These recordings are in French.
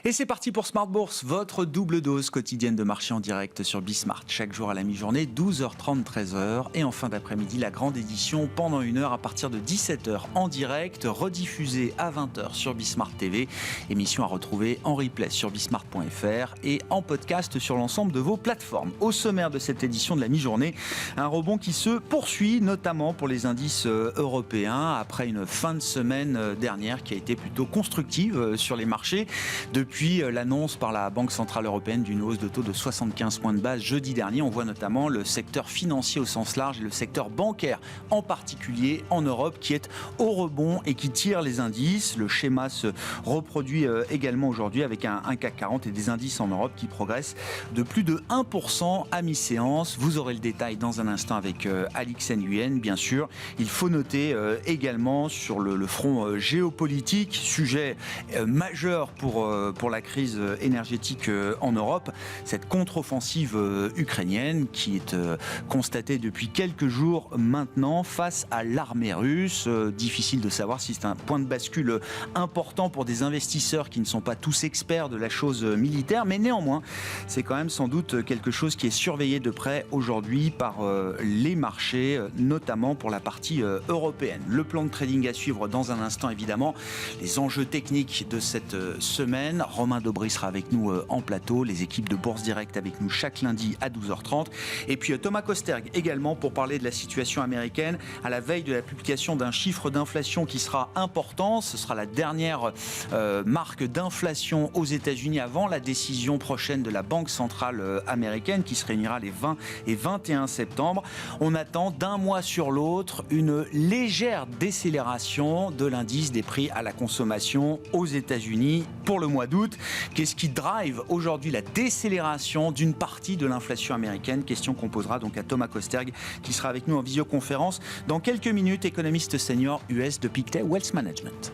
Et c'est parti pour Smart Bourse, votre double dose quotidienne de marché en direct sur Bismart. Chaque jour à la mi-journée, 12h30, 13h. Et en fin d'après-midi, la grande édition pendant 1 heure à partir de 17h en direct, rediffusée à 20h sur Bismart TV. Émission à retrouver en replay sur bismart.fr et en podcast sur l'ensemble de vos plateformes. Au sommaire de cette édition de la mi-journée, un rebond qui se poursuit, notamment pour les indices européens, après une fin de semaine dernière qui a été plutôt constructive sur les marchés. Depuis l'annonce par la Banque Centrale Européenne d'une hausse de taux de 75 points de base jeudi dernier, on voit notamment le secteur financier au sens large et le secteur bancaire en particulier en Europe qui est au rebond et qui tire les indices. Le schéma se reproduit également aujourd'hui avec un CAC 40 et des indices en Europe qui progressent de plus de 1% à mi-séance. Vous aurez le détail dans un instant avec Alix Nguyen, bien sûr. Il faut noter également sur le front géopolitique, sujet majeur pour la crise énergétique en Europe, cette contre-offensive ukrainienne qui est constatée depuis quelques jours maintenant face à l'armée russe. Difficile de savoir si c'est un point de bascule important pour des investisseurs qui ne sont pas tous experts de la chose militaire, mais néanmoins, c'est quand même sans doute quelque chose qui est surveillé de près aujourd'hui par les marchés, notamment pour la partie européenne. Le plan de trading à suivre dans un instant, évidemment, les enjeux techniques de cette semaine. Romain Dobry sera avec nous en plateau, les équipes de Bourse Direct avec nous chaque lundi à 12h30. Et puis Thomas Kosterg également pour parler de la situation américaine à la veille de la publication d'un chiffre d'inflation qui sera important. Ce sera la dernière marque d'inflation aux États-Unis avant la décision prochaine de la Banque Centrale américaine qui se réunira les 20 et 21 septembre. On attend d'un mois sur l'autre une légère décélération de l'indice des prix à la consommation aux États-Unis pour le mois d'août. Qu'est-ce qui drive aujourd'hui la décélération d'une partie de l'inflation américaine? Question qu'on posera donc à Thomas Kosterg qui sera avec nous en visioconférence dans quelques minutes, économiste senior US de Pictet Wealth Management.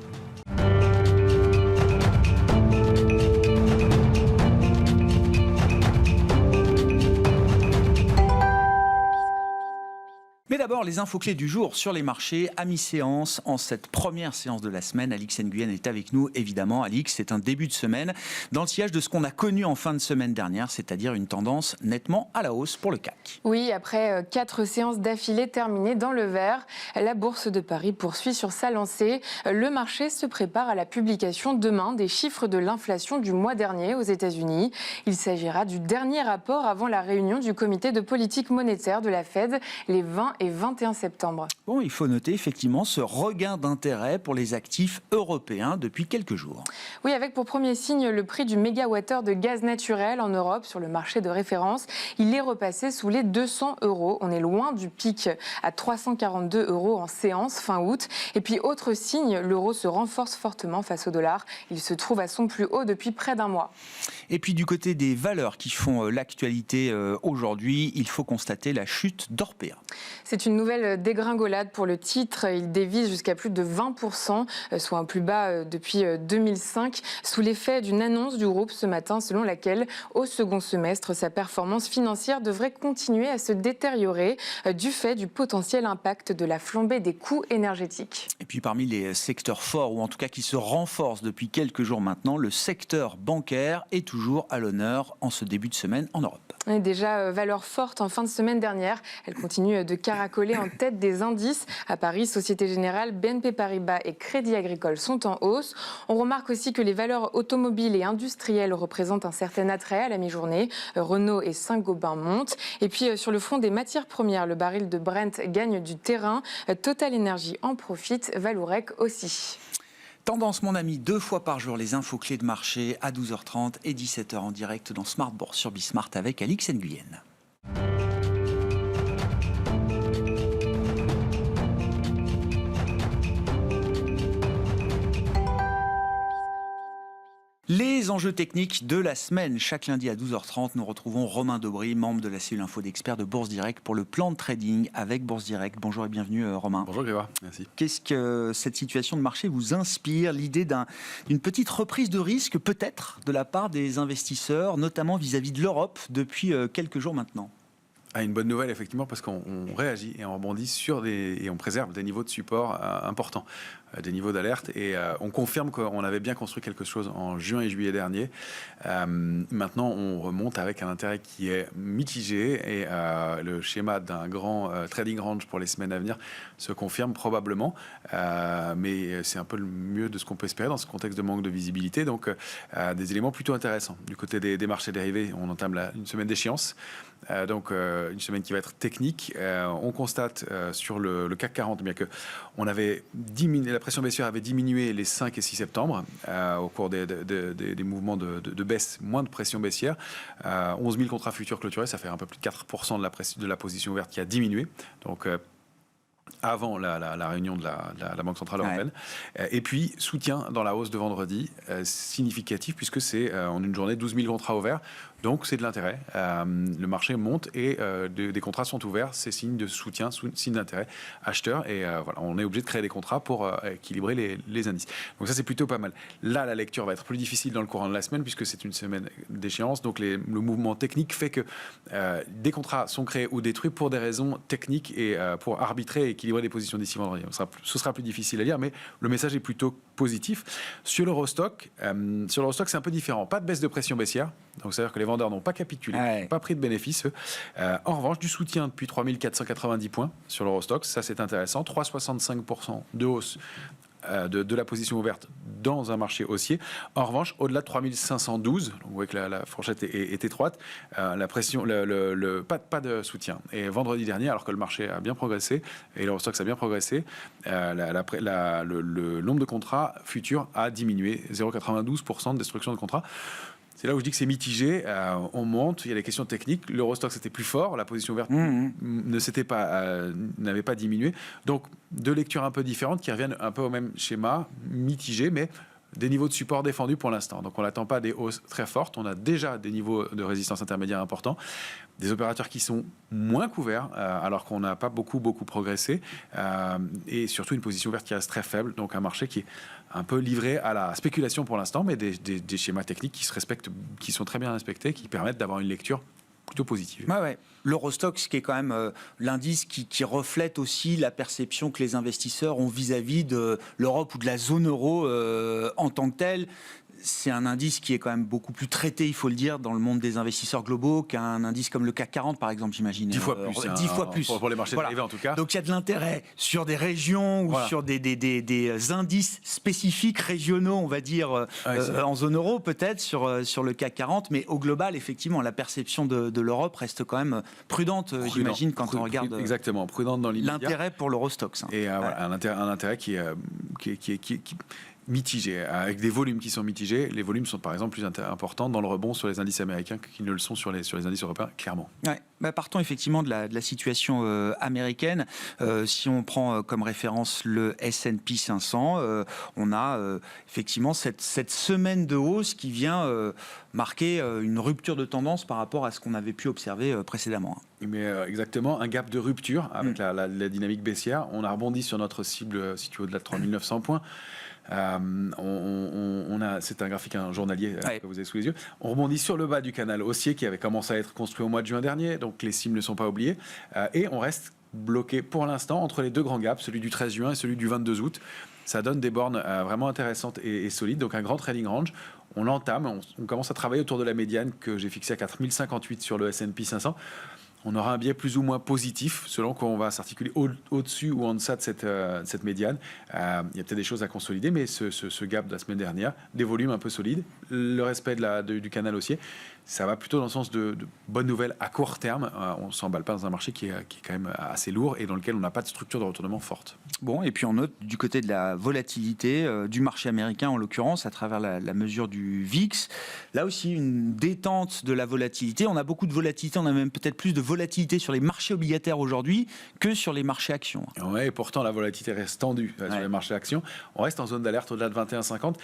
Mais d'abord, les infos clés du jour sur les marchés à mi-séance en cette première séance de la semaine. Alix Nguyen est avec nous, évidemment. Alix, c'est un début de semaine dans le sillage de ce qu'on a connu en fin de semaine dernière, c'est-à-dire une tendance nettement à la hausse pour le CAC. Oui, après 4 séances d'affilée terminées dans le vert, la Bourse de Paris poursuit sur sa lancée. Le marché se prépare à la publication demain des chiffres de l'inflation du mois dernier aux États-Unis. Il s'agira du dernier rapport avant la réunion du comité de politique monétaire de la Fed les 20 et 21 septembre. Bon, il faut noter effectivement ce regain d'intérêt pour les actifs européens depuis quelques jours. Oui, avec pour premier signe le prix du mégawattheure de gaz naturel en Europe sur le marché de référence. Il est repassé sous les 200 €. On est loin du pic à 342 € en séance fin août. Et puis autre signe, l'euro se renforce fortement face au dollar. Il se trouve à son plus haut depuis près d'un mois. Et puis du côté des valeurs qui font l'actualité aujourd'hui, il faut constater la chute d'Orpea. C'est une nouvelle dégringolade pour le titre. Il dévisse jusqu'à plus de 20%, soit un plus bas depuis 2005, sous l'effet d'une annonce du groupe ce matin selon laquelle, au second semestre, sa performance financière devrait continuer à se détériorer du fait du potentiel impact de la flambée des coûts énergétiques. Et puis parmi les secteurs forts, ou en tout cas qui se renforcent depuis quelques jours maintenant, le secteur bancaire est toujours à l'honneur en ce début de semaine en Europe. Et déjà, valeur forte en fin de semaine dernière, elle continue de caracoler en tête des indices. À Paris, Société Générale, BNP Paribas et Crédit Agricole sont en hausse. On remarque aussi que les valeurs automobiles et industrielles représentent un certain attrait à la mi-journée. Renault et Saint-Gobain montent. Et puis sur le front des matières premières, le baril de Brent gagne du terrain. Total Energy en profite, Vallourec aussi. Tendance, mon ami, 2 fois par jour, les infos clés de marché à 12h30 et 17h en direct dans Smart Bourse sur Bismart avec Alix Nguyen. Les enjeux techniques de la semaine. Chaque lundi à 12h30, nous retrouvons Romain Dobry, membre de la cellule info d'experts de Bourse Direct pour le plan de trading avec Bourse Direct. Bonjour et bienvenue Romain. Bonjour Grégoire, merci. Qu'est-ce que cette situation de marché vous inspire? L'idée d'une petite reprise de risque peut-être de la part des investisseurs, notamment vis-à-vis de l'Europe depuis quelques jours maintenant? Une bonne nouvelle, effectivement, parce qu'on réagit et on rebondit et on préserve des niveaux de support importants, des niveaux d'alerte. Et on confirme qu'on avait bien construit quelque chose en juin et juillet dernier. Maintenant, on remonte avec un intérêt qui est mitigé et le schéma d'un grand trading range pour les semaines à venir se confirme probablement. Mais c'est un peu le mieux de ce qu'on peut espérer dans ce contexte de manque de visibilité. Donc, des éléments plutôt intéressants. Du côté des marchés dérivés, on entame une semaine d'échéance. Donc une semaine qui va être technique. On constate sur le CAC 40 bien que la pression baissière avait diminué les 5 et 6 septembre au cours des mouvements de baisse, moins de pression baissière. 11 000 contrats futurs clôturés, ça fait un peu plus de 4% de la position ouverte qui a diminué. Donc avant la réunion de la Banque Centrale Européenne. Ouais. Et puis, soutien dans la hausse de vendredi, significatif, puisque c'est en une journée 12 000 contrats ouverts. Donc, c'est de l'intérêt. Le marché monte et des contrats sont ouverts. C'est signe de soutien, signe d'intérêt acheteur. Et voilà, on est obligé de créer des contrats pour équilibrer les indices. Donc, ça, c'est plutôt pas mal. Là, la lecture va être plus difficile dans le courant de la semaine, puisque c'est une semaine d'échéance. Donc, le mouvement technique fait que des contrats sont créés ou détruits pour des raisons techniques et pour arbitrer et équilibrer les positions d'ici vendredi. Ce sera plus difficile à lire, mais le message est plutôt positif. Sur l'Eurostock, c'est un peu différent. Pas de baisse de pression baissière. Donc, c'est-à-dire que les vendeurs n'ont pas capitulé, n'ont pas pris de bénéfices. En revanche, du soutien depuis 3490 points sur l'Eurostock. Ça, c'est intéressant. 3,65% de hausse de la position ouverte dans un marché haussier. En revanche, au-delà de 3512, donc vous voyez que la fourchette est étroite, la pression, pas de soutien. Et vendredi dernier, alors que le marché a bien progressé, et l'Eurostoxx a bien progressé, le nombre de contrats futurs a diminué, 0,92% de destruction de contrats. C'est là où je dis que c'est mitigé. On monte, il y a des questions techniques. L'Eurostoxx était plus fort, la position ouverte n'avait pas diminué. Donc, deux lectures un peu différentes qui reviennent un peu au même schéma, mitigé, mais des niveaux de support défendus pour l'instant. Donc, on n'attend pas des hausses très fortes. On a déjà des niveaux de résistance intermédiaire importants. Des opérateurs qui sont moins couverts, alors qu'on n'a pas beaucoup progressé. Et surtout, une position ouverte qui reste très faible. Donc, un marché qui est un peu livré à la spéculation pour l'instant, mais des schémas techniques qui se respectent, qui sont très bien respectés, qui permettent d'avoir une lecture plutôt positive. Ouais. L'Eurostoxx, qui est quand même l'indice qui reflète aussi la perception que les investisseurs ont vis-à-vis de l'Europe ou de la zone euro en tant que telle. C'est un indice qui est quand même beaucoup plus traité, il faut le dire, dans le monde des investisseurs globaux qu'un indice comme le CAC 40, par exemple, j'imagine. 10 fois plus. 10 fois plus. Pour les marchés dérivés, en tout cas. Donc, il y a de l'intérêt sur des régions ou sur des indices spécifiques, régionaux, on va dire, en zone euro, peut-être, sur le CAC 40. Mais au global, effectivement, la perception de l'Europe reste quand même prudente, j'imagine, quand on regarde. Exactement, prudente dans l'immédiat. L'intérêt pour l'Eurostoxx. Et un intérêt qui mitigé, avec des volumes qui sont mitigés. Les volumes sont par exemple plus importants dans le rebond sur les indices américains qu'ils ne le sont sur les indices européens, clairement. Partons effectivement de la situation américaine. Si on prend comme référence le S&P 500, on a effectivement cette semaine de hausse qui vient marquer une rupture de tendance par rapport à ce qu'on avait pu observer précédemment. Mais exactement, un gap de rupture avec la dynamique baissière. On a rebondi sur notre cible située au-delà de 3900 points. C'est un graphique journalier que vous avez sous les yeux. On rebondit sur le bas du canal haussier qui avait commencé à être construit au mois de juin dernier, donc les cibles ne sont pas oubliées, et on reste bloqué pour l'instant entre les deux grands gaps, celui du 13 juin et celui du 22 août. Ça donne des bornes vraiment intéressantes et solides, donc un grand trading range. On l'entame, on commence à travailler autour de la médiane que j'ai fixée à 4058 sur le S&P 500. On aura un biais plus ou moins positif selon qu'on va s'articuler au-dessus ou en deçà de cette médiane. Il y a peut-être des choses à consolider, mais ce gap de la semaine dernière, des volumes un peu solides, le respect du canal haussier, ça va plutôt dans le sens de bonnes nouvelles à court terme. On ne s'emballe pas dans un marché qui est quand même assez lourd et dans lequel on n'a pas de structure de retournement forte. Bon, et puis on note du côté de la volatilité du marché américain, en l'occurrence, à travers la mesure du VIX. Là aussi, une détente de la volatilité. On a beaucoup de volatilité, on a même peut-être plus de volatilité sur les marchés obligataires aujourd'hui que sur les marchés actions. Oui, et pourtant la volatilité reste tendue sur les marchés actions. On reste en zone d'alerte au-delà de 21,50.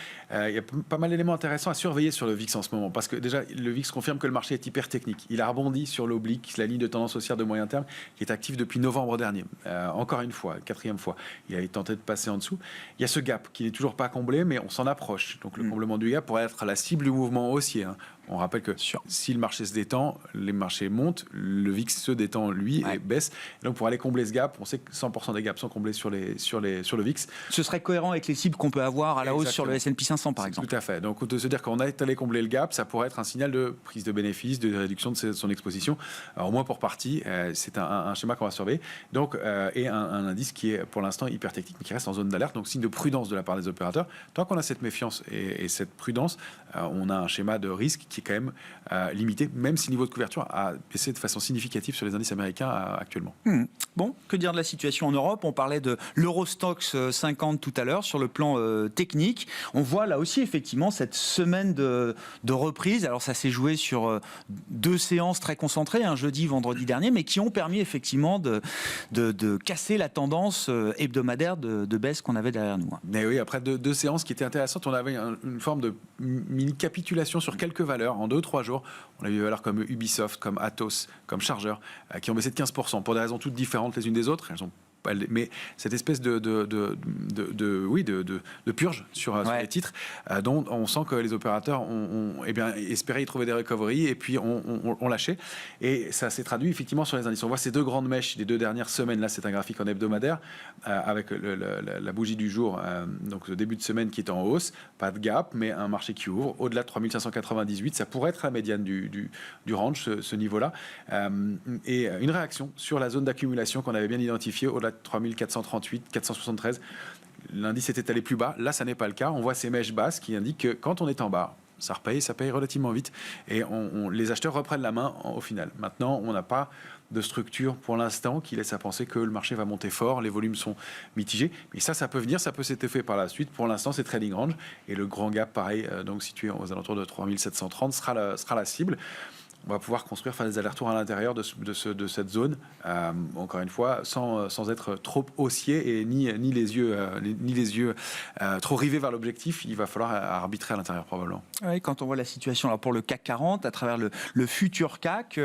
Il y a pas mal d'éléments intéressants à surveiller sur le VIX en ce moment, parce que déjà, le VIX confirme que le marché est hyper technique. Il a rebondi sur l'oblique, la ligne de tendance haussière de moyen terme, qui est active depuis novembre dernier. Encore une fois, quatrième fois, il a tenté de passer en dessous. Il y a ce gap qui n'est toujours pas comblé, mais on s'en approche. Donc le comblement du gap pourrait être la cible du mouvement haussier. On rappelle que si le marché se détend, les marchés montent, le VIX se détend lui et baisse. Et donc pour aller combler ce gap, on sait que 100% des gaps sont comblés sur le VIX. Ce serait cohérent avec les cibles qu'on peut avoir à la hausse sur le S&P 500 par exemple. Tout à fait. Donc de se dire qu'on est allé combler le gap, ça pourrait être un signal de prise de bénéfices, de réduction de son exposition. Alors, au moins pour partie, c'est un schéma qu'on va surveiller. Donc, et un indice qui est pour l'instant hyper technique, mais qui reste en zone d'alerte. Donc signe de prudence de la part des opérateurs. Tant qu'on a cette méfiance et cette prudence, on a un schéma de risque qui est quand même limité, même si le niveau de couverture a baissé de façon significative sur les indices américains actuellement. Bon, que dire de la situation en Europe? On parlait de l'Eurostoxx 50 tout à l'heure sur le plan technique. On voit là aussi effectivement cette semaine de reprise. Alors ça s'est joué sur 2 séances très concentrées, un jeudi, vendredi dernier, mais qui ont permis effectivement de casser la tendance hebdomadaire de baisse qu'on avait derrière nous. Mais oui, après 2 séances qui étaient intéressantes, on avait une forme de mini capitulation sur quelques valeurs en 2-3 jours. On a vu des valeurs comme Ubisoft, comme Atos, comme Chargeur, qui ont baissé de 15% pour des raisons toutes différentes les unes des autres. Elles ont mais cette espèce de purge sur les titres dont on sent que les opérateurs ont espéré y trouver des recoveries et puis on lâché. Et ça s'est traduit effectivement sur les indices. On voit ces 2 grandes mèches des 2 dernières semaines. Là, c'est un graphique en hebdomadaire avec la bougie du jour, donc le début de semaine qui est en hausse. Pas de gap, mais un marché qui ouvre au-delà de 3598. Ça pourrait être la médiane du range, ce niveau-là. Et une réaction sur la zone d'accumulation qu'on avait bien identifiée au-delà de 3438, 473. L'indice était allé plus bas. Là, ça n'est pas le cas. On voit ces mèches basses qui indiquent que quand on est en bas, ça paye relativement vite. Et les acheteurs reprennent la main au final. Maintenant, on n'a pas de structure pour l'instant qui laisse à penser que le marché va monter fort. Les volumes sont mitigés. Mais ça peut venir, ça peut s'étoffer par la suite. Pour l'instant, c'est trading range. Et le grand gap, pareil, donc situé aux alentours de 3730, sera la cible. On va pouvoir faire des allers-retours à l'intérieur de cette zone, encore une fois, sans être trop haussier et ni les yeux trop rivés vers l'objectif. Il va falloir arbitrer à l'intérieur probablement. Oui, quand on voit la situation là, pour le CAC 40, à travers le futur CAC,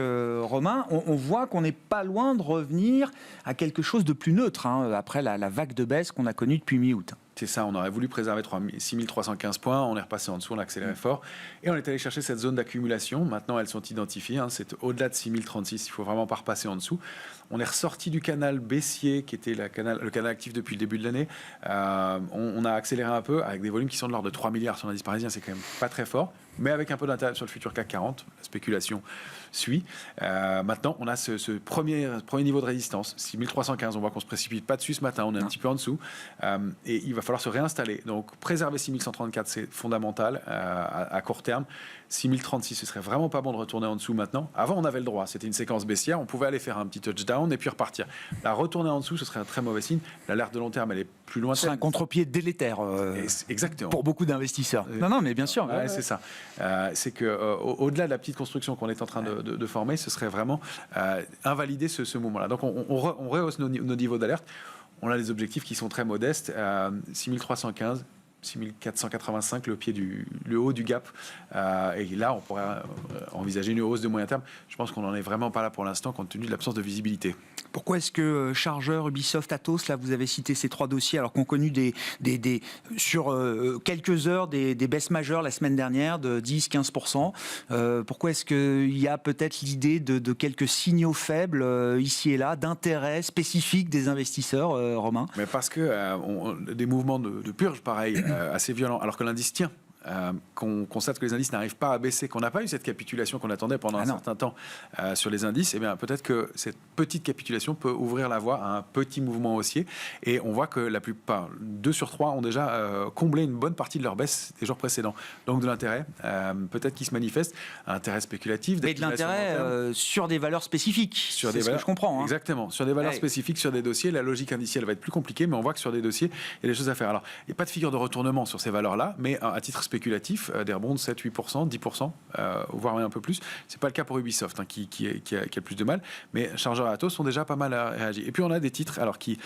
Romain, on voit qu'on n'est pas loin de revenir à quelque chose de plus neutre après la vague de baisse qu'on a connue depuis mi-août. C'est ça, on aurait voulu préserver 6315 points, on est repassé en dessous, on a accéléré fort, et on est allé chercher cette zone d'accumulation. Maintenant, elles sont identifiées, c'est au-delà de 6036, il ne faut vraiment pas repasser en dessous. On est ressorti du canal baissier, qui était le canal actif depuis le début de l'année. On a accéléré un peu, avec des volumes qui sont de l'ordre de 3 milliards sur l'indice parisien, c'est quand même pas très fort, mais avec un peu d'intérêt sur le futur CAC 40, la spéculation suit. Maintenant, on a ce premier niveau de résistance, 6315. On voit qu'on ne se précipite pas dessus ce matin, on est un petit peu en dessous. Et il va falloir se réinstaller. Donc, préserver 6134, c'est fondamental à court terme. 6036, ce serait vraiment pas bon de retourner en dessous maintenant. Avant, on avait le droit. C'était une séquence baissière. On pouvait aller faire un petit touchdown et puis repartir. La retourner en dessous, ce serait un très mauvais signe. L'alerte de long terme, elle est plus lointaine. C'est un contre-pied délétère exactement. Pour beaucoup d'investisseurs. Non, mais bien sûr. C'est ça. C'est qu'au-delà de la petite construction qu'on est en train de former, ce serait vraiment invalider ce mouvement-là. Donc, on rehausse nos niveaux d'alerte. On a des objectifs qui sont très modestes. 6315. 6485, le haut du gap. Et là, on pourrait envisager une hausse de moyen terme. Je pense qu'on n'en est vraiment pas là pour l'instant, compte tenu de l'absence de visibilité. Pourquoi est-ce que Chargeur, Ubisoft, Atos, là, vous avez cité ces 3 dossiers, alors qu'on connu sur quelques heures des baisses majeures la semaine dernière de 10-15%. Pourquoi est-ce qu'il y a peut-être l'idée de quelques signaux faibles ici et là, d'intérêt spécifique des investisseurs, Romain? Mais parce que des mouvements de purge, pareil, assez violents, alors que l'indice tient. Qu'on constate que les indices n'arrivent pas à baisser, qu'on n'a pas eu cette capitulation qu'on attendait pendant un certain temps sur les indices, et bien peut-être que cette petite capitulation peut ouvrir la voie à un petit mouvement haussier. Et on voit que la plupart, 2 sur 3, ont déjà comblé une bonne partie de leur baisse des jours précédents. Donc de l'intérêt, peut-être qui se manifeste, un intérêt spéculatif. Mais de l'intérêt sur des valeurs spécifiques, c'est ce que je comprends. Exactement, sur des valeurs spécifiques, sur des dossiers, la logique indicielle va être plus compliquée, mais on voit que sur des dossiers, il y a des choses à faire. Alors, il n'y a pas de figure de retournement sur ces valeurs-là, mais à titre spéculatif, des rebonds de 7, 8%, 10%, voire un peu plus. C'est pas le cas pour Ubisoft, qui a le plus de mal, mais Chargeur et Atos sont déjà pas mal réagi. Et puis on a des titres qui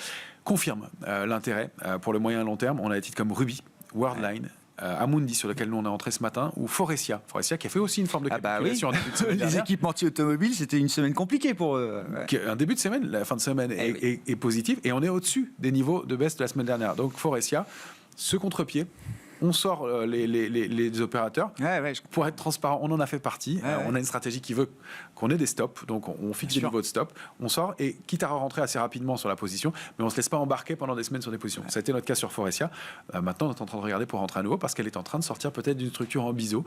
confirment l'intérêt pour le moyen et long terme. On a des titres comme Ruby, Worldline, Amundi, sur lequel nous on est rentré ce matin, ou Forestia qui a fait aussi une forme de capitulation en début de semaine. Les équipementiers automobiles, c'était une semaine compliquée pour eux. Un début de semaine, la fin de semaine est positive, et on est au-dessus des niveaux de baisse de la semaine dernière. Donc Forestia, ce contre-pied on sort les opérateurs. Pour être transparent, on en a fait partie. On a une stratégie qui veut qu'on ait des stops, donc on fixe des niveaux de stop, on sort et quitte à rentrer assez rapidement sur la position, mais on ne se laisse pas embarquer pendant des semaines sur des positions. Ça a été notre cas sur Forestia. Maintenant, on est en train de regarder pour rentrer à nouveau parce qu'elle est en train de sortir peut-être d'une structure en biseau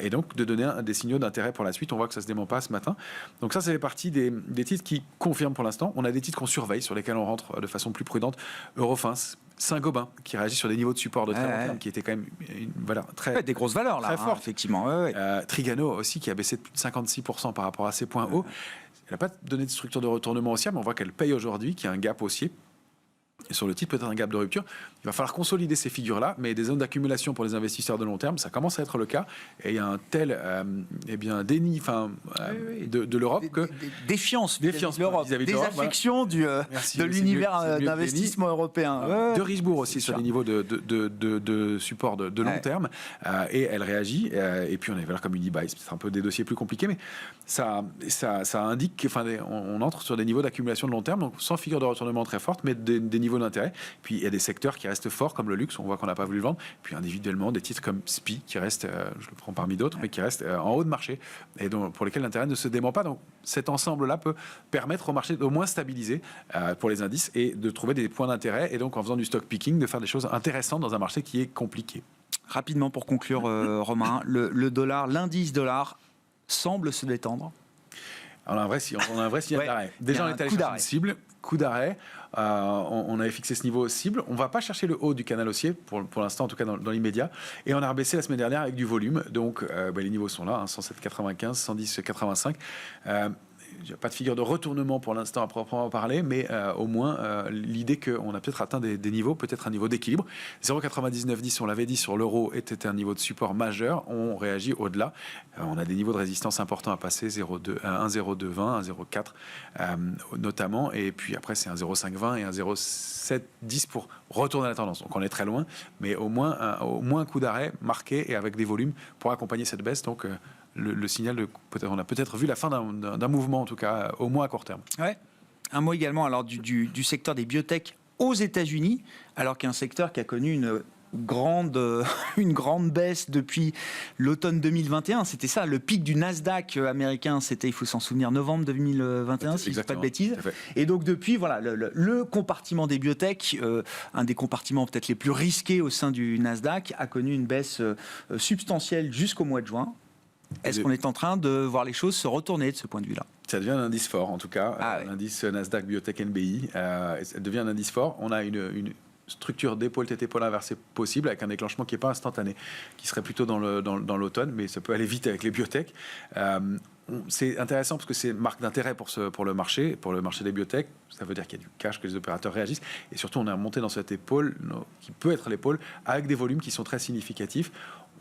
et donc de donner des signaux d'intérêt pour la suite. On voit que ça ne se dément pas ce matin. Donc ça fait partie des titres qui confirment pour l'instant. On a des titres qu'on surveille, sur lesquels on rentre de façon plus prudente. Eurofins, Saint-Gobain, qui réagit sur des niveaux de support de très long terme, qui étaient quand même des grosses valeurs là, très fortes. Effectivement. Trigano aussi, qui a baissé de plus de 56% par rapport à ses points hauts. Elle n'a pas donné de structure de retournement haussière, mais on voit qu'elle paye aujourd'hui, qu'il y a un gap haussier. Et sur le titre, peut-être un gap de rupture. Il va falloir consolider ces figures-là, mais des zones d'accumulation pour les investisseurs de long terme, ça commence à être le cas. Et il y a un tel déni de l'Europe que... Défiance vis-à-vis de l'Europe, désaffection de l'univers d'investissement européen. De Richebourg aussi sur des niveaux de support de long terme. Et elle réagit. Et puis on a des valeurs comme Unibail, c'est peut-être un peu des dossiers plus compliqués, mais ça indique qu'on entre sur des niveaux d'accumulation de long terme, donc sans figure de retournement très forte, mais des niveaux d'intérêt. Puis il y a des secteurs qui restent forts comme le luxe, on voit qu'on n'a pas voulu le vendre. Puis individuellement des titres comme SPI qui restent, je le prends parmi d'autres, mais qui restent en haut de marché et donc, pour lesquels l'intérêt ne se dément pas. Donc cet ensemble-là peut permettre au marché d'au moins stabiliser pour les indices et de trouver des points d'intérêt et donc en faisant du stock picking de faire des choses intéressantes dans un marché qui est compliqué. Rapidement pour conclure, Romain, le dollar, l'indice dollar semble se détendre. Alors on a un vrai signal d'arrêt. Déjà on est allé chercher une cible, coup d'arrêt. On avait fixé ce niveau cible. On ne va pas chercher le haut du canal haussier, pour l'instant, en tout cas dans l'immédiat. Et on a rebaissé la semaine dernière avec du volume. Donc, les niveaux sont là, 107,95, 110,85. Pas de figure de retournement pour l'instant à proprement parler, mais au moins l'idée qu'on a peut-être atteint des niveaux, peut-être un niveau d'équilibre. 0,9910, on l'avait dit, sur l'euro était un niveau de support majeur. On réagit au-delà. On a des niveaux de résistance importants à passer, 1,0220, 1,04 notamment. Et puis après, c'est 1,0520 et 1,0710 pour retourner la tendance. Donc on est très loin, mais au moins un coup d'arrêt marqué et avec des volumes pour accompagner cette baisse. Donc le signal on a peut-être vu la fin d'un mouvement, en tout cas, au moins à court terme. Ouais. Un mot également alors du secteur des biotech aux États-Unis, alors qu'un secteur qui a connu une grande baisse depuis l'automne 2021. C'était ça, le pic du Nasdaq américain, c'était, il faut s'en souvenir, novembre 2021, si je ne dis pas de bêtises. Et donc depuis, voilà, le compartiment des biotech, un des compartiments peut-être les plus risqués au sein du Nasdaq, a connu une baisse substantielle jusqu'au mois de juin. Est-ce qu'on est en train de voir les choses se retourner de ce point de vue-là ? Ça devient un indice fort, en tout cas. L'indice Nasdaq Biotech NBI, ça devient un indice fort. On a une structure d'épaule tête épaule inversée possible avec un déclenchement qui n'est pas instantané, qui serait plutôt dans l'automne, mais ça peut aller vite avec les biotech. C'est intéressant parce que c'est marque d'intérêt pour le marché des biotech. Ça veut dire qu'il y a du cash, que les opérateurs réagissent. Et surtout, on est remonté dans cette épaule, qui peut être l'épaule, avec des volumes qui sont très significatifs.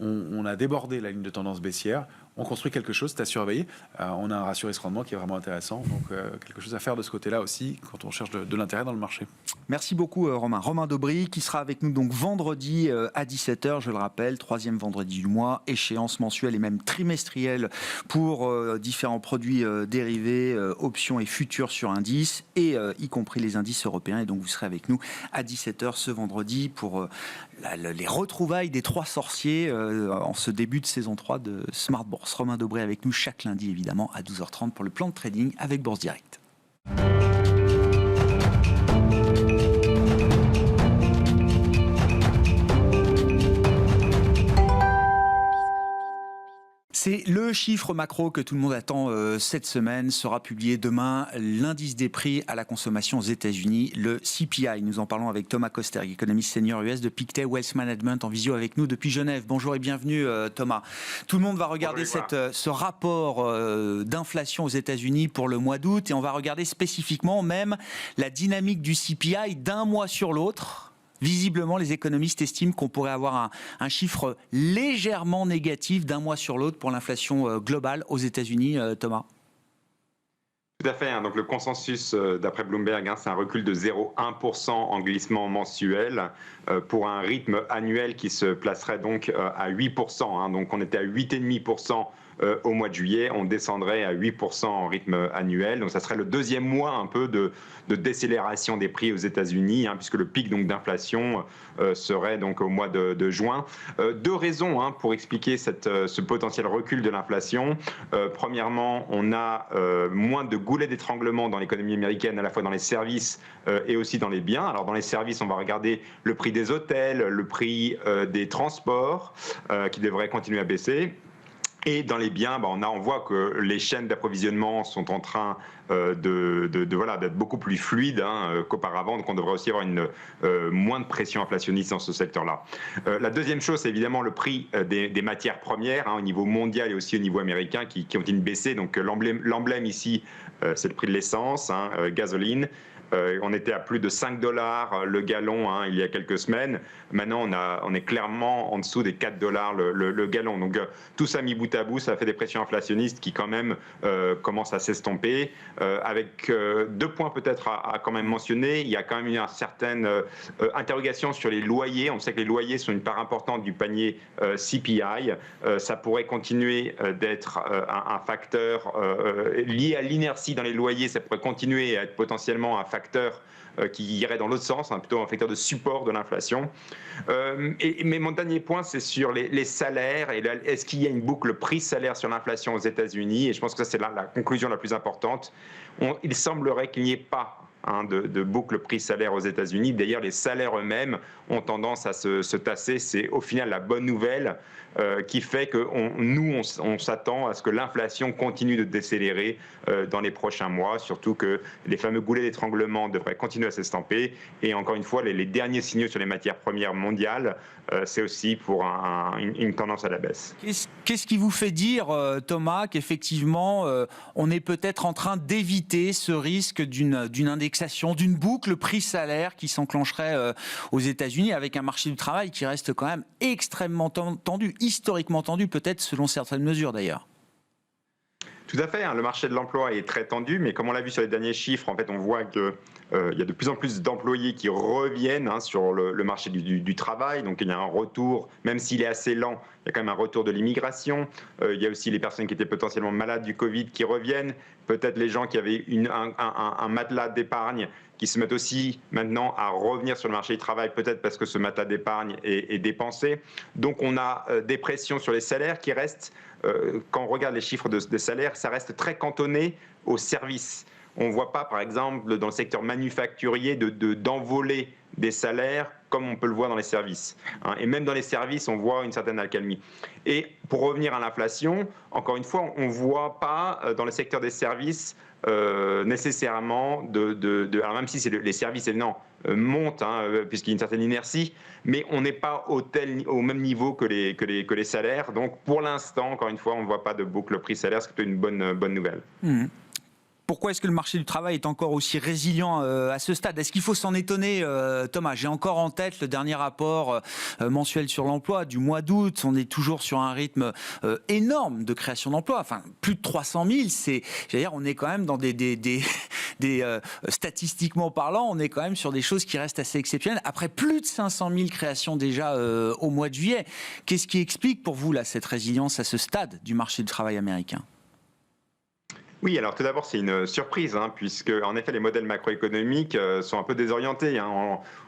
On a débordé la ligne de tendance baissière. On construit quelque chose, c'est à surveiller. On a un ratio risque-rendement qui est vraiment intéressant. Donc, quelque chose à faire de ce côté-là aussi quand on cherche de l'intérêt dans le marché. Merci beaucoup, Romain. Romain Daubry, qui sera avec nous donc vendredi à 17h, je le rappelle, 3e vendredi du mois, échéance mensuelle et même trimestrielle pour différents produits dérivés, options et futurs sur indices, et y compris les indices européens. Et donc, vous serez avec nous à 17h ce vendredi pour les retrouvailles des 3 sorciers en ce début de saison 3 de Smart Bourse. Romain Daubry avec nous chaque lundi, évidemment, à 12h30 pour le plan de trading avec Bourse Direct. C'est le chiffre macro que tout le monde attend cette semaine, sera publié demain, l'indice des prix à la consommation aux États-Unis, le CPI. Nous en parlons avec Thomas Koster, économiste senior US de Pictet Wealth Management, en visio avec nous depuis Genève. Bonjour et bienvenue Thomas. Tout le monde va regarder ce rapport d'inflation aux États-Unis pour le mois d'août et on va regarder spécifiquement même la dynamique du CPI d'un mois sur l'autre. Visiblement, les économistes estiment qu'on pourrait avoir un chiffre légèrement négatif d'un mois sur l'autre pour l'inflation globale aux États-Unis, Thomas. Tout à fait. Donc le consensus d'après Bloomberg, c'est un recul de 0,1% en glissement mensuel pour un rythme annuel qui se placerait donc à 8%. Donc on était à 8,5% au mois de juillet, on descendrait à 8% en rythme annuel. Donc ça serait le deuxième mois un peu de décélération des prix aux États-Unis, puisque le pic donc d'inflation serait donc au mois de juin. Deux raisons pour expliquer ce potentiel recul de l'inflation. Premièrement, on a moins de goulets d'étranglement dans l'économie américaine, à la fois dans les services et aussi dans les biens. Alors dans les services, on va regarder le prix des hôtels, le prix des transports qui devraient continuer à baisser. Et dans les biens, on voit que les chaînes d'approvisionnement sont en train d'être beaucoup plus fluides qu'auparavant, donc on devrait aussi avoir moins de pression inflationniste dans ce secteur-là. La deuxième chose, c'est évidemment le prix des matières premières au niveau mondial et aussi au niveau américain qui continue de baisser. Donc l'emblème ici, c'est le prix de l'essence, gasoline. On était à plus de 5 $ le gallon il y a quelques semaines. Maintenant, on est clairement en dessous des 4 $ le gallon. Donc, tout ça mis bout à bout, ça fait des pressions inflationnistes qui, quand même, commencent à s'estomper. Avec deux points peut-être à quand même mentionner. Il y a quand même une certaine interrogation sur les loyers. On sait que les loyers sont une part importante du panier CPI. Ça pourrait continuer d'être un facteur lié à l'inertie dans les loyers. Ça pourrait continuer à être potentiellement un facteur qui irait dans l'autre sens, plutôt un facteur de support de l'inflation. Mais mon dernier point, c'est sur les salaires. Et est-ce qu'il y a une boucle prix-salaire sur l'inflation aux États-Unis? Et je pense que ça, c'est la conclusion la plus importante. Il semblerait qu'il n'y ait pas de boucle prix-salaire aux États-Unis. D'ailleurs, les salaires eux-mêmes ont tendance à se tasser. C'est au final la bonne nouvelle qui fait que nous s'attend à ce que l'inflation continue de décélérer dans les prochains mois, surtout que les fameux goulets d'étranglement devraient continuer à s'estamper. Et encore une fois, les derniers signaux sur les matières premières mondiales, c'est aussi pour une tendance à la baisse. Qu'est-ce qui vous fait dire, Thomas, qu'effectivement, on est peut-être en train d'éviter ce risque d'une indexation, d'une boucle prix-salaire qui s'enclencherait aux États-Unis avec un marché du travail qui reste quand même extrêmement tendu, historiquement tendu, peut-être selon certaines mesures d'ailleurs? Tout à fait, le marché de l'emploi est très tendu, mais comme on l'a vu sur les derniers chiffres, en fait, on voit que il y a de plus en plus d'employés qui reviennent sur le marché du travail. Donc il y a un retour, même s'il est assez lent, il y a quand même un retour de l'immigration. Il y a aussi les personnes qui étaient potentiellement malades du Covid qui reviennent. Peut-être les gens qui avaient un matelas d'épargne qui se mettent aussi maintenant à revenir sur le marché du travail, peut-être parce que ce matelas d'épargne est dépensé. Donc on a des pressions sur les salaires qui restent, quand on regarde les chiffres des salaires, ça reste très cantonné aux services. On ne voit pas, par exemple, dans le secteur manufacturier, d'envoler des salaires comme on peut le voir dans les services. Et même dans les services, on voit une certaine accalmie. Et pour revenir à l'inflation, encore une fois, on ne voit pas dans le secteur des services nécessairement alors même si les services évidemment montent, puisqu'il y a une certaine inertie, mais on n'est pas au même niveau que les salaires. Donc pour l'instant, encore une fois, on ne voit pas de boucle prix-salaire, ce qui est une bonne nouvelle. Pourquoi est-ce que le marché du travail est encore aussi résilient à ce stade? Est-ce qu'il faut s'en étonner, Thomas? J'ai encore en tête le dernier rapport mensuel sur l'emploi du mois d'août. On est toujours sur un rythme énorme de création d'emplois. Enfin, plus de 300 000. On est quand même dans statistiquement parlant, on est quand même sur des choses qui restent assez exceptionnelles. Après plus de 500 000 créations déjà au mois de juillet. Qu'est-ce qui explique pour vous cette résilience à ce stade du marché du travail américain? Oui, alors tout d'abord, c'est une surprise, puisque en effet, les modèles macroéconomiques sont un peu désorientés.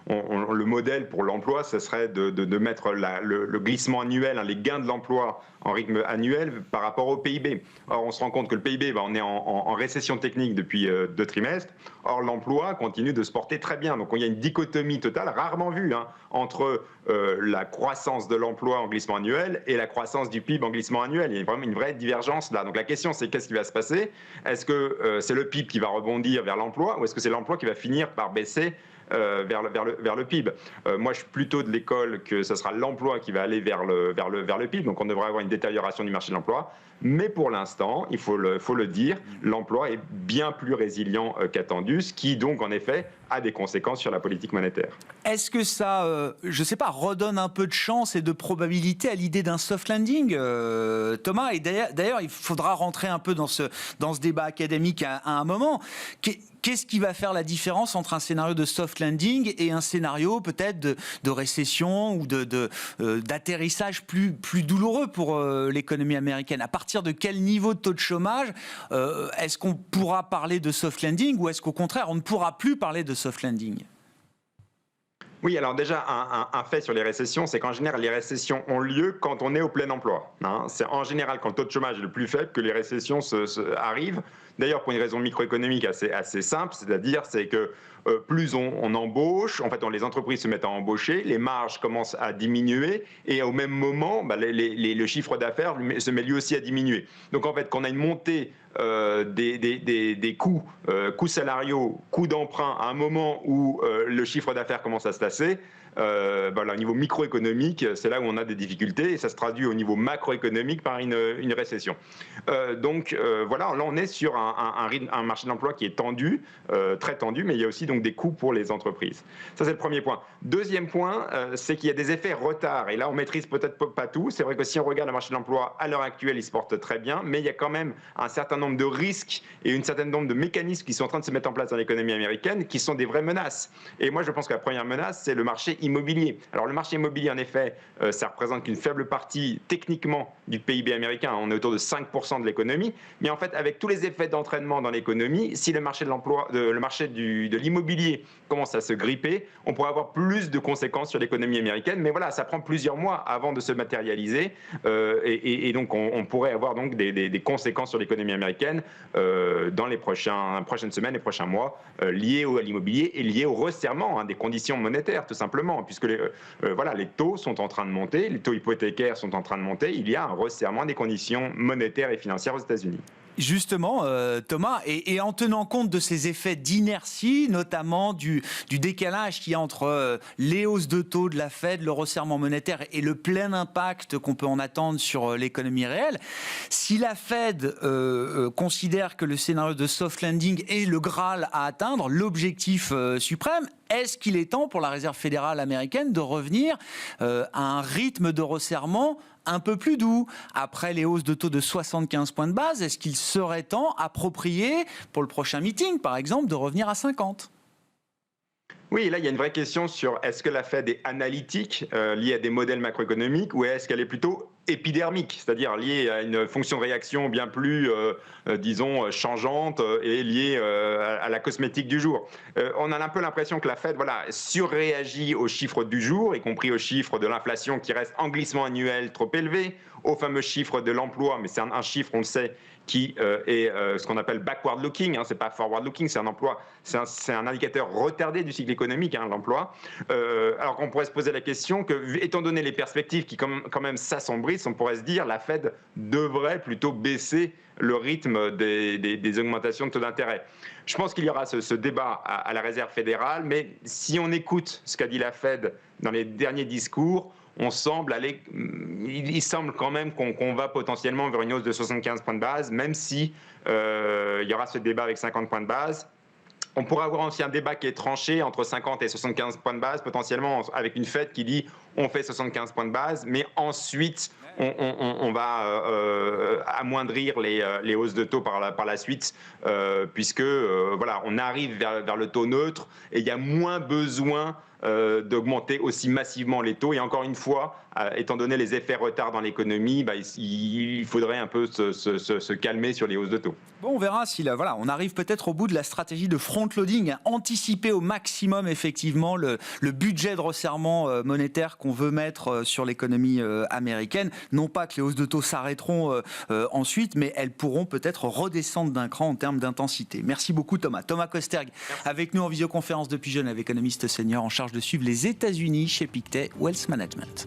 Le modèle pour l'emploi, ce serait de mettre le glissement annuel, les gains de l'emploi en rythme annuel par rapport au PIB. Or, on se rend compte que le PIB, on est en récession technique depuis 2 trimestres. Or, l'emploi continue de se porter très bien. Donc, il y a une dichotomie totale, rarement vue, entre la croissance de l'emploi en glissement annuel et la croissance du PIB en glissement annuel. Il y a vraiment une vraie divergence là. Donc, la question, c'est qu'est-ce qui va se passer? Est-ce que c'est le PIB qui va rebondir vers l'emploi ou est-ce que c'est l'emploi qui va finir par baisser vers le PIB. Moi, je suis plutôt de l'école que ce sera l'emploi qui va aller vers le PIB. Donc, on devrait avoir une détérioration du marché de l'emploi. Mais pour l'instant, il faut le dire, l'emploi est bien plus résilient qu'attendu, ce qui donc, en effet, a des conséquences sur la politique monétaire. Est-ce que ça, je ne sais pas, redonne un peu de chance et de probabilité à l'idée d'un soft landing, Thomas? Et d'ailleurs, il faudra rentrer un peu dans ce débat académique à un moment. Qu'est-ce qui va faire la différence entre un scénario de soft landing et un scénario peut-être de récession ou d'atterrissage plus douloureux pour l'économie américaine? À partir de quel niveau de taux de chômage est-ce qu'on pourra parler de soft landing ou est-ce qu'au contraire on ne pourra plus parler de soft landing? Oui, alors déjà, un fait sur les récessions, c'est qu'en général, les récessions ont lieu quand on est au plein emploi. C'est en général quand le taux de chômage est le plus faible que les récessions arrivent. D'ailleurs, pour une raison microéconomique assez simple, c'est-à-dire c'est que plus on embauche, en fait, les entreprises se mettent à embaucher, les marges commencent à diminuer et au même moment, le chiffre d'affaires se met lui aussi à diminuer. Donc en fait, quand on a une montée des coûts salariaux, coûts d'emprunt à un moment où le chiffre d'affaires commence à se tasser, au niveau microéconomique, c'est là où on a des difficultés et ça se traduit au niveau macroéconomique par une récession. Voilà, là on est sur un marché de l'emploi qui est tendu, très tendu, mais il y a aussi donc des coûts pour les entreprises. Ça c'est le premier point. Deuxième point, c'est qu'il y a des effets retard et là on maîtrise peut-être pas tout. C'est vrai que si on regarde le marché de l'emploi à l'heure actuelle, il se porte très bien, mais il y a quand même un certain nombre de risques et un certain nombre de mécanismes qui sont en train de se mettre en place dans l'économie américaine qui sont des vraies menaces. Et moi je pense que la première menace, c'est le marché immobilier. Alors le marché immobilier, en effet, ça représente qu'une faible partie techniquement du PIB américain. On est autour de 5% de l'économie. Mais en fait, avec tous les effets d'entraînement dans l'économie, si le marché de l'emploi, le marché de l'immobilier commence à se gripper, on pourrait avoir plus de conséquences sur l'économie américaine. Mais voilà, ça prend plusieurs mois avant de se matérialiser. Et donc, on pourrait avoir donc des conséquences sur l'économie américaine dans les prochaines semaines, les prochains mois, liées à l'immobilier et liées au resserrement des conditions monétaires, tout simplement, puisque les taux sont en train de monter, les taux hypothécaires sont en train de monter, il y a un resserrement des conditions monétaires et financières aux États-Unis. Justement, Thomas, et en tenant compte de ces effets d'inertie, notamment du décalage qu'il y a entre les hausses de taux de la Fed, le resserrement monétaire et le plein impact qu'on peut en attendre sur l'économie réelle, si la Fed considère que le scénario de soft landing est le Graal à atteindre, l'objectif suprême, est-ce qu'il est temps pour la Réserve fédérale américaine de revenir à un rythme de resserrement un peu plus doux? Après les hausses de taux de 75 points de base, est-ce qu'il serait temps approprié pour le prochain meeting, par exemple, de revenir à 50? Oui, là, il y a une vraie question sur est-ce que la Fed est analytique, liée à des modèles macroéconomiques, ou est-ce qu'elle est plutôt épidermique, c'est-à-dire liée à une fonction de réaction bien plus, disons, changeante et liée à la cosmétique du jour. On a un peu l'impression que la Fed surréagit aux chiffres du jour, y compris aux chiffres de l'inflation qui reste en glissement annuel trop élevé, aux fameux chiffres de l'emploi, mais c'est un chiffre, on le sait, qui est ce qu'on appelle backward looking, c'est pas forward looking, c'est un indicateur retardé du cycle économique, l'emploi. Alors qu'on pourrait se poser la question que, étant donné les perspectives qui quand même s'assombrissent, on pourrait se dire la Fed devrait plutôt baisser le rythme des augmentations de taux d'intérêt. Je pense qu'il y aura ce débat à la Réserve fédérale, mais si on écoute ce qu'a dit la Fed dans les derniers discours, il semble quand même qu'on va potentiellement vers une hausse de 75 points de base, même si il y aura ce débat avec 50 points de base. On pourrait avoir aussi un débat qui est tranché entre 50 et 75 points de base, potentiellement avec une Fed qui dit on fait 75 points de base, mais ensuite on va amoindrir les hausses de taux par la suite, puisque on arrive vers le taux neutre et il y a moins besoin d'augmenter aussi massivement les taux. Et encore une fois, étant donné les effets retard dans l'économie, il faudrait un peu se calmer sur les hausses de taux. Bon, on verra si on arrive peut-être au bout de la stratégie de front-loading, anticiper au maximum effectivement le budget de resserrement monétaire qu'on veut mettre sur l'économie américaine. Non pas que les hausses de taux s'arrêteront ensuite, mais elles pourront peut-être redescendre d'un cran en termes d'intensité. Merci beaucoup Thomas. Thomas Kosterg, avec nous en visioconférence depuis Genève, économiste senior en charge de suivre les États-Unis chez Pictet Wealth Management.